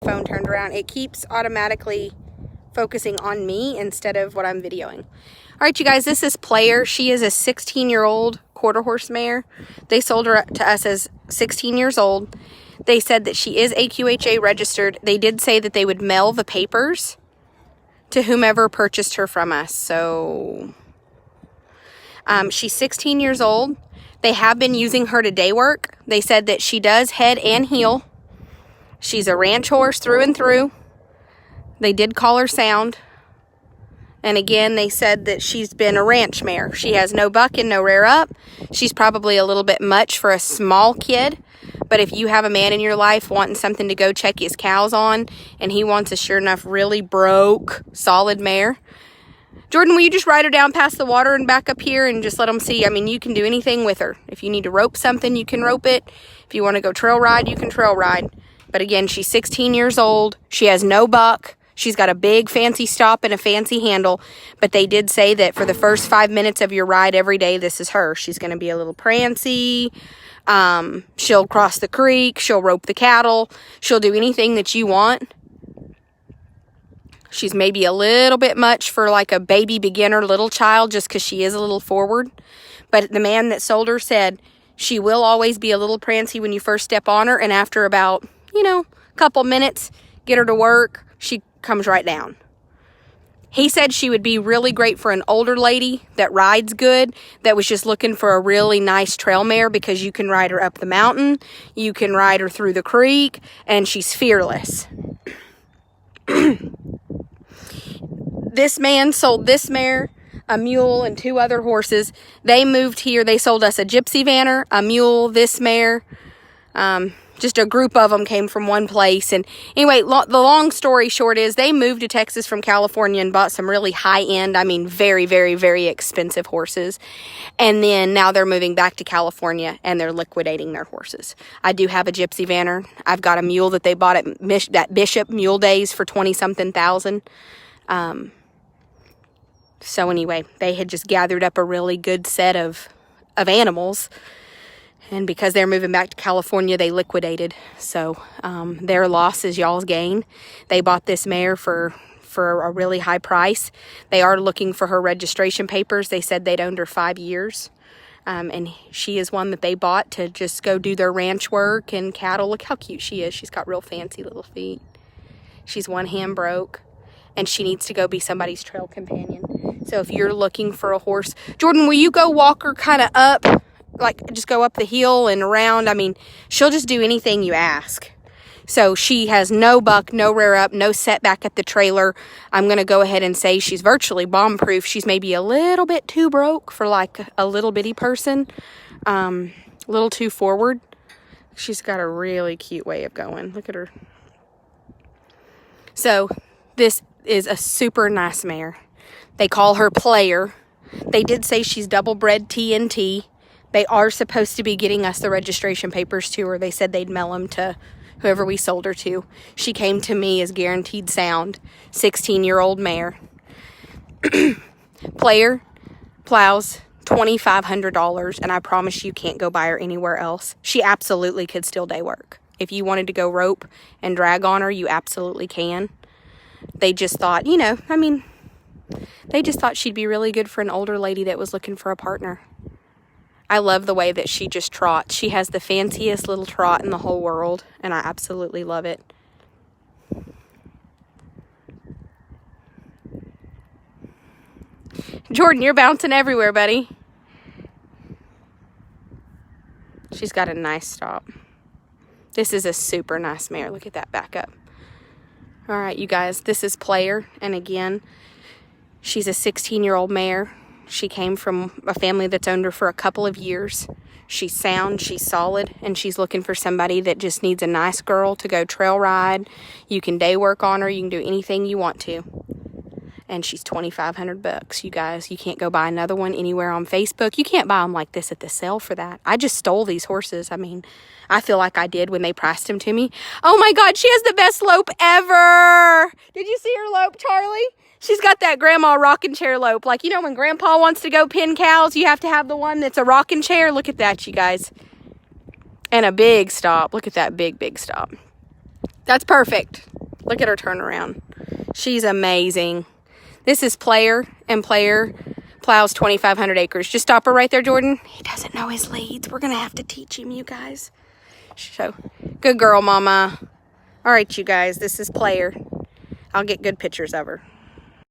phone turned around. It keeps automatically focusing on me instead of what I'm videoing. All right, you guys, this is Player. She is a 16-year-old quarter horse mare. They sold her to us as 16 years old. They said that she is AQHA registered. They did say that they would mail the papers to whomever purchased her from us. So she's 16 years old. They have been using her to day work. They said that she does head and heel. She's a ranch horse through and through. They did call her sound. And again, they said that she's been a ranch mare. She has no buck and no rear up. She's probably a little bit much for a small kid. But if you have a man in your life wanting something to go check his cows on, and he wants a sure enough really broke, solid mare, Jordan, will you just ride her down past the water and back up here and just let them see? I mean, you can do anything with her. If you need to rope something, you can rope it. If you want to go trail ride, you can trail ride. But again, she's 16 years old. She has no buck. She's got a big fancy stop and a fancy handle. But they did say that for the first 5 minutes of your ride every day, this is her. She's going to be a little prancy. She'll cross the creek. She'll rope the cattle. She'll do anything that you want. She's maybe a little bit much for like a baby beginner little child just because she is a little forward. But the man that sold her said she will always be a little prancy when you first step on her. And after about, a couple minutes, get her to work, she comes right down. He said she would be really great for an older lady that rides good, that was just looking for a really nice trail mare because you can ride her up the mountain, you can ride her through the creek, and she's fearless. This man sold this mare, a mule, and 2 other horses. They moved here. They sold us a gypsy vanner, a mule, this mare. Just a group of them came from one place. And anyway, the long story short is they moved to Texas from California and bought some really high-end, very, very, very expensive horses. And then now they're moving back to California and they're liquidating their horses. I do have a gypsy vanner. I've got a mule that they bought at Bishop Mule Days for 20-something thousand. So anyway, they had just gathered up a really good set of animals. And because they're moving back to California, they liquidated. So their loss is y'all's gain. They bought this mare for a really high price. They are looking for her registration papers. They said they'd owned her 5 years. And she is one that they bought to just go do their ranch work and cattle. Look how cute she is. She's got real fancy little feet. She's one hand broke. And she needs to go be somebody's trail companion. So if you're looking for a horse... Jordan, will you go walk her kind of up? Like, just go up the hill and around. She'll just do anything you ask. So she has no buck, no rear up, no setback at the trailer. I'm going to go ahead and say she's virtually bomb-proof. She's maybe a little bit too broke for, like, a little bitty person. A little too forward. She's got a really cute way of going. Look at her. So, this is a super nice mare. They call her Player. They did say she's double-bred TNT. They are supposed to be getting us the registration papers to her. They said they'd mail them to whoever we sold her to. She came to me as guaranteed sound. 16-year-old mare. Player plows $2,500, and I promise you can't go buy her anywhere else. She absolutely could still day work. If you wanted to go rope and drag on her, you absolutely can. They just thought, they just thought she'd be really good for an older lady that was looking for a partner. I love the way that she just trots. She has the fanciest little trot in the whole world, and I absolutely love it. Jordan, you're bouncing everywhere, buddy. She's got a nice stop. This is a super nice mare. Look at that back up. All right, you guys, this is Player, and again, she's a 16-year-old mare. She came from a family that's owned her for a couple of years. She's sound, she's solid, and she's looking for somebody that just needs a nice girl to go trail ride. You can day work on her. You can do anything you want to. And she's $2,500, you guys. You can't go buy another one anywhere on Facebook. You can't buy them like this at the sale for that. I just stole these horses. I feel like I did when they priced them to me. Oh my God, she has the best lope ever. Did you see her lope, Charlie? She's got that grandma rocking chair lope. Like, when grandpa wants to go pin cows, you have to have the one that's a rocking chair. Look at that, you guys. And a big stop. Look at that big, big stop. That's perfect. Look at her turnaround. She's amazing. This is Player, and Player plows 2,500 acres. Just stop her right there, Jordan. He doesn't know his leads. We're going to have to teach him, you guys. So, good girl, Mama. All right, you guys, this is Player. I'll get good pictures of her.